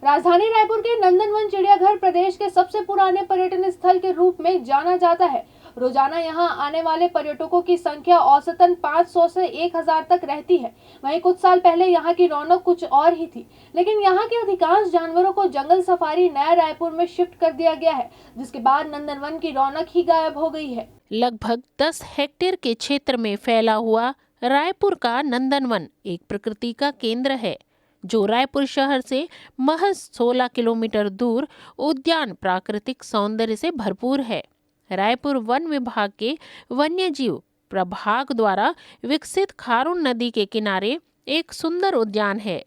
राजधानी रायपुर के नंदनवन चिड़ियाघर प्रदेश के सबसे पुराने पर्यटन स्थल के रूप में जाना जाता है। रोजाना यहां आने वाले पर्यटकों की संख्या औसतन 500 से 1000 तक रहती है। वहीं कुछ साल पहले यहां की रौनक कुछ और ही थी, लेकिन यहां के अधिकांश जानवरों को जंगल सफारी नया रायपुर में शिफ्ट कर दिया गया है, जिसके बाद नंदनवन की रौनक ही गायब हो गई है। लगभग 10 हेक्टेयर के क्षेत्र में फैला हुआ रायपुर का नंदनवन एक प्रकृति का केंद्र है, जो रायपुर शहर से महज 16 किलोमीटर दूर उद्यान प्राकृतिक सौंदर्य से भरपूर है। रायपुर वन विभाग के वन्यजीव प्रभाग द्वारा विकसित खारून नदी के किनारे एक सुंदर उद्यान है।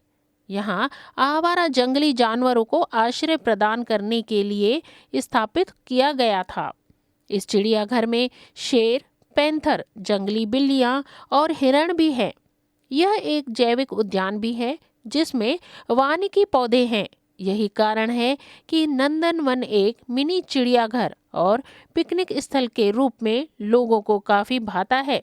यहाँ आवारा जंगली जानवरों को आश्रय प्रदान करने के लिए स्थापित किया गया था। इस चिड़ियाघर में शेर, पैंथर, जंगली बिल्लियाँ और हिरण भी हैं। यह एक जैविक उद्यान भी है जिसमें वानिकी पौधे हैं। यही कारण है कि नंदनवन एक मिनी चिड़ियाघर और पिकनिक स्थल के रूप में लोगों को काफी भाता है।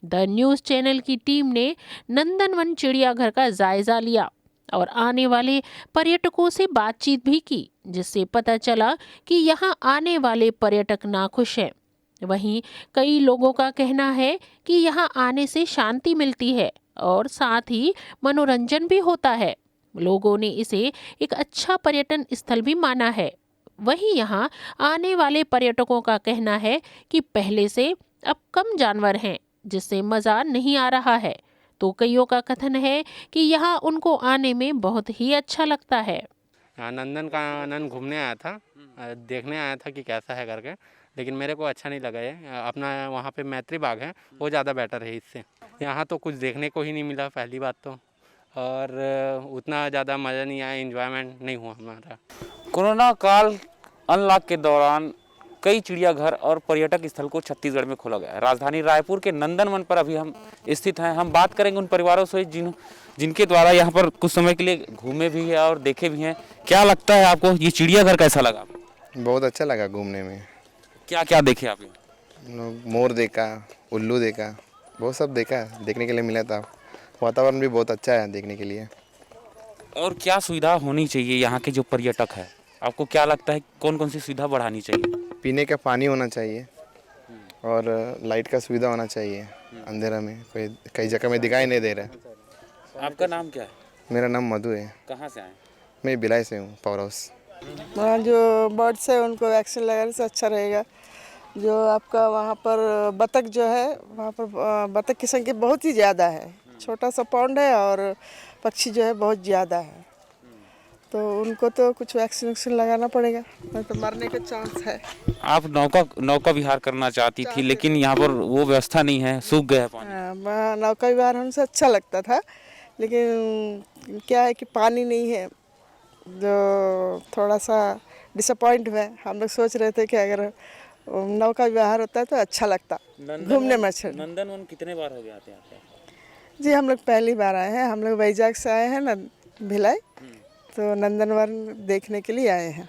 द न्यूज़ चैनल की टीम ने नंदनवन चिड़ियाघर का जायजा लिया और आने वाले पर्यटकों से बातचीत भी की, जिससे पता चला कि यहाँ आने वाले पर्यटक नाखुश हैं। वहीं कई लोगों का कहना है कि यहाँ आने से शांति मिलती है और साथ ही मनोरंजन भी होता है। लोगों ने इसे एक अच्छा पर्यटन स्थल भी माना है। वहीं यहाँ आने वाले पर्यटकों का कहना है कि पहले से अब कम जानवर हैं, जिससे मज़ा नहीं आ रहा है। तो कईयों का कथन है कि यहाँ उनको आने में बहुत ही अच्छा लगता है। नंदन का आनंद घूमने आया था, देखने आया था कि कैसा है करके, लेकिन मेरे को अच्छा नहीं लगा है। अपना वहाँ पे मैत्री बाग है, वो ज़्यादा बेटर है इससे। यहाँ तो कुछ देखने को ही नहीं मिला पहली बात तो, और उतना ज़्यादा मज़ा नहीं आया, एंजॉयमेंट नहीं हुआ हमारा। कोरोना काल अनलॉक के दौरान कई चिड़ियाघर और पर्यटक स्थल को छत्तीसगढ़ में खोला गया है। राजधानी रायपुर के नंदनवन पर अभी हम स्थित हैं। हम बात करेंगे उन परिवारों से जिनके द्वारा यहाँ पर कुछ समय के लिए घूमे भी है और देखे भी हैं। क्या लगता है आपको, ये चिड़ियाघर कैसा लगा? बहुत अच्छा लगा घूमने में। क्या क्या देखे आप? मोर देखा, उल्लू देखा, बहुत सब देखा, देखने के लिए मिला था। वातावरण भी बहुत अच्छा है देखने के लिए। और क्या सुविधा होनी चाहिए यहाँ के जो पर्यटक है, आपको क्या लगता है कौन कौन सी सुविधा बढ़ानी चाहिए? पीने का पानी होना चाहिए और लाइट का सुविधा होना चाहिए। अंधेरा में कई जगह में दिखाई नहीं दे रहा है। आपका नाम क्या है? मेरा नाम मधु है। कहाँ से आए? मैं भिलाई से हूँ, पावर हाउस। वहाँ जो बर्ड्स है उनको वैक्सीन लगाने से अच्छा रहेगा। जो आपका वहाँ पर बतख जो है, वहाँ पर बतख की संख्या बहुत ही ज़्यादा है। छोटा सा पॉन्ड है और पक्षी जो है बहुत ज़्यादा है, तो उनको तो कुछ वैक्सीन लगाना पड़ेगा, नहीं तो मरने का चांस है। आप नौका विहार करना चाहती थी, लेकिन यहाँ पर वो व्यवस्था नहीं है, सूख गया है पानी। नौका विहार हमसे अच्छा लगता था, लेकिन क्या है कि पानी नहीं है, जो थोड़ा सा डिसअपॉइंट हुआ। हम लोग सोच रहे थे कि अगर नौका विहार होता है तो अच्छा लगता घूमने में। नंदनवन कितने बार हो गया आते हैं? जी हम लोग पहली बार आए हैं। हम लोग वैजाग से आए हैं ना, भिलाई, तो नंदनवन देखने के लिए आए हैं।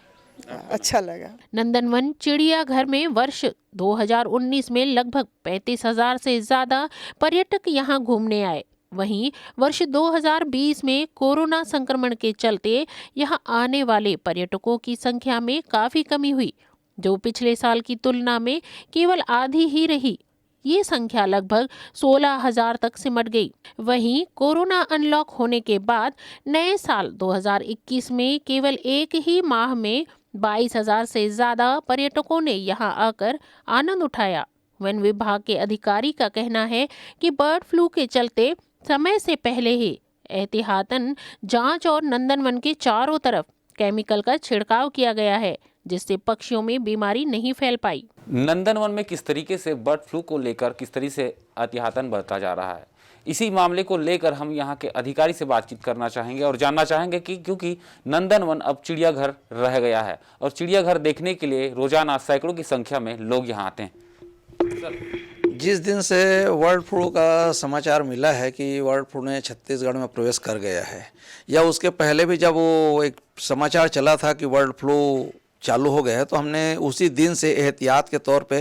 अच्छा लगा। नंदनवन चिड़ियाघर में वर्ष 2019 में लगभग 35,000 से ज़्यादा पर्यटक यहां घूमने आए। वहीं वर्ष 2020 में कोरोना संक्रमण के चलते यहां आने वाले पर्यटकों की संख्या में काफ़ी कमी हुई, जो पिछले साल की तुलना में केवल आधी ही रही। ये संख्या लगभग 16,000 तक सिमट गई। वहीं कोरोना अनलॉक होने के बाद नए साल 2021 में केवल एक ही माह में 22,000 से ज़्यादा पर्यटकों ने यहां आकर आनंद उठाया। वन विभाग के अधिकारी का कहना है कि बर्ड फ्लू के चलते समय से पहले ही एहतियातन जांच और नंदनवन के चारों तरफ केमिकल का छिड़काव किया गया है, जिससे पक्षियों में बीमारी नहीं फैल पाई। नंदनवन में किस तरीके से बर्ड फ्लू को लेकर किस तरीके से एहतियातन बरता जा रहा है, इसी मामले को लेकर हम यहाँ के अधिकारी से बातचीत करना चाहेंगे और जानना चाहेंगे कि क्योंकि नंदनवन अब चिड़ियाघर रह गया है और चिड़ियाघर देखने के लिए रोजाना सैकड़ों की संख्या में लोग यहाँ आते हैं। जिस दिन से बर्ड फ्लू का समाचार मिला है कि बर्ड फ्लू ने छत्तीसगढ़ में प्रवेश कर गया है, या उसके पहले भी जब वो एक समाचार चला था कि बर्ड फ्लू चालू हो गया है, तो हमने उसी दिन से एहतियात के तौर पे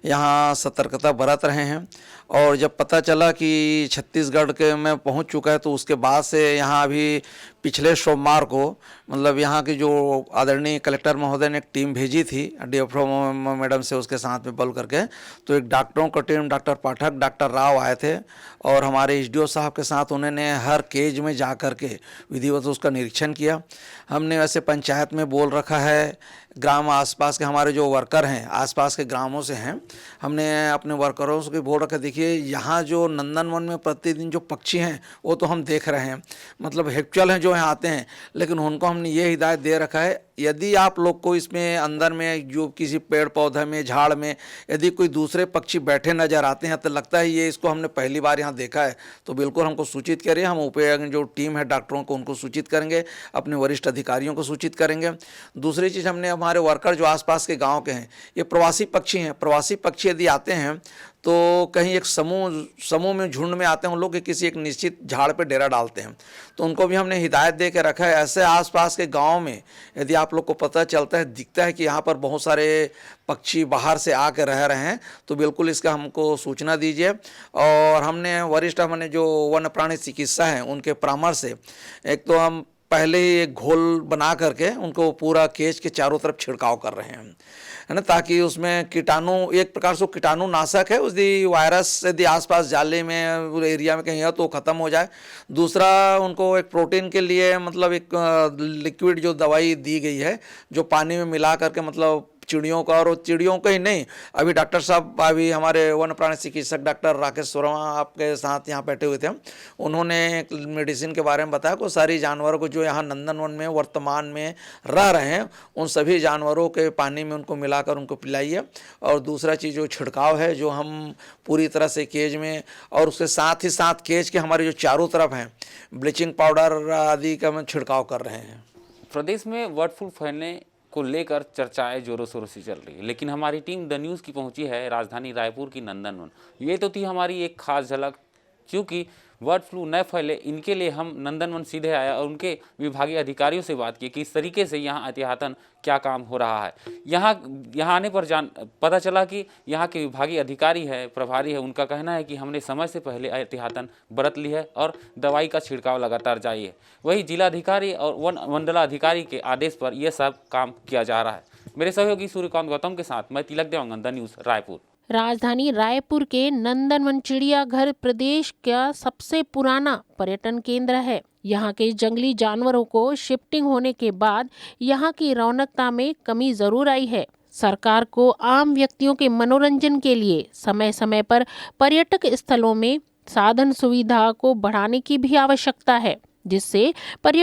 यहाँ सतर्कता बरत रहे हैं। और जब पता चला कि छत्तीसगढ़ के में पहुँच चुका है, तो उसके बाद से यहाँ अभी पिछले सोमवार को मतलब यहाँ की जो आदरणीय कलेक्टर महोदय ने एक टीम भेजी थी डीएफओ मैडम से उसके साथ में बल करके, तो एक डॉक्टरों का टीम डॉक्टर पाठक, डॉक्टर राव आए थे और हमारे एसडीओ साहब के साथ उन्होंने हर केज में जा कर के विधिवत उसका निरीक्षण किया। हमने वैसे पंचायत में बोल रखा है, ग्राम आसपास के हमारे जो वर्कर हैं आसपास के ग्रामों से हैं, हमने अपने वर्करों से बोल रखा, देखिए यहाँ जो नंदनवन में प्रतिदिन जो पक्षी हैं वो तो हम देख रहे हैं, मतलब हेक्चुअल हैं जो यहाँ आते हैं, लेकिन उनको हमने ये हिदायत दे रखा है यदि आप लोग को इसमें अंदर में जो किसी पेड़ पौधे में झाड़ में यदि कोई दूसरे पक्षी बैठे नज़र आते हैं तो लगता है ये इसको हमने पहली बार यहाँ देखा है, तो बिल्कुल हमको सूचित करिए। हम ऊपर जो टीम है डॉक्टरों को उनको सूचित करेंगे, अपने वरिष्ठ अधिकारियों को सूचित करेंगे। दूसरी चीज़, हमने हमारे वर्कर जो आसपास के गाँव के हैं ये प्रवासी पक्षी हैं, प्रवासी पक्षी यदि आते हैं तो कहीं एक समूह में झुंड में आते हैं, उन लोग किसी एक निश्चित झाड़ पे डेरा डालते हैं, तो उनको भी हमने हिदायत दे के रखा है। ऐसे आसपास के गांव में यदि आप लोग को पता चलता है, दिखता है कि यहाँ पर बहुत सारे पक्षी बाहर से आके रह रहे हैं, तो बिल्कुल इसका हमको सूचना दीजिए। और हमने वरिष्ठ हमने जो वन्य प्राणी चिकित्सा हैं उनके परामर्श से एक तो हम पहले ही एक घोल बना करके उनको पूरा केज के चारों तरफ छिड़काव कर रहे हैं, है ना, ताकि उसमें कीटाणु, एक प्रकार से कीटाणु नाशक है, उसकी वायरस यदि आसपास जाले में एरिया में कहीं है तो ख़त्म हो जाए। दूसरा, उनको एक प्रोटीन के लिए मतलब एक लिक्विड जो दवाई दी गई है जो पानी में मिला करके मतलब चिड़ियों का, और चिड़ियों का ही नहीं, अभी डॉक्टर साहब, अभी हमारे वन्य प्राणी चिकित्सक डॉक्टर राकेश शर्मा आपके साथ यहाँ बैठे हुए थे, उन्होंने एक मेडिसिन के बारे में बताया को सारी जानवरों को जो यहाँ नंदनवन में वर्तमान में रह रहे हैं उन सभी जानवरों के पानी में उनको मिलाकर उनको पिलाइए। और दूसरा चीज़ जो छिड़काव है जो हम पूरी तरह से केज में, और उसके साथ ही साथ केज के हमारे जो चारों तरफ हैं ब्लीचिंग पाउडर आदि का हम छिड़काव कर रहे हैं। प्रदेश में बर्ड फ्लू फैलने को लेकर चर्चाएं जोरों शोरों से चल रही है, लेकिन हमारी टीम द न्यूज़ की पहुंची है राजधानी रायपुर की नंदनवन। ये तो थी हमारी एक खास झलक, क्योंकि बर्ड फ्लू न फैले इनके लिए हम नंदनवन सीधे आया और उनके विभागीय अधिकारियों से बात की कि इस तरीके से यहाँ एहतियातन क्या काम हो रहा है। यहाँ आने पर पता चला कि यहाँ के विभागीय अधिकारी है, प्रभारी है, उनका कहना है कि हमने समय से पहले एहतियातन बरत ली है और दवाई का छिड़काव लगातार जारी है। वही जिलाधिकारी और वन मंडलाधिकारी के आदेश पर यह सब काम किया जा रहा है। मेरे सहयोगी सूर्यकांत गौतम के साथ मैं तिलक देवांगन, द न्यूज़ रायपुर। राजधानी रायपुर के नंदनवन चिड़ियाघर प्रदेश का सबसे पुराना पर्यटन केंद्र है। यहाँ के जंगली जानवरों को शिफ्टिंग होने के बाद यहाँ की रौनकता में कमी जरूर आई है। सरकार को आम व्यक्तियों के मनोरंजन के लिए समय समय पर पर्यटक स्थलों में साधन सुविधा को बढ़ाने की भी आवश्यकता है, जिससे पर्यटक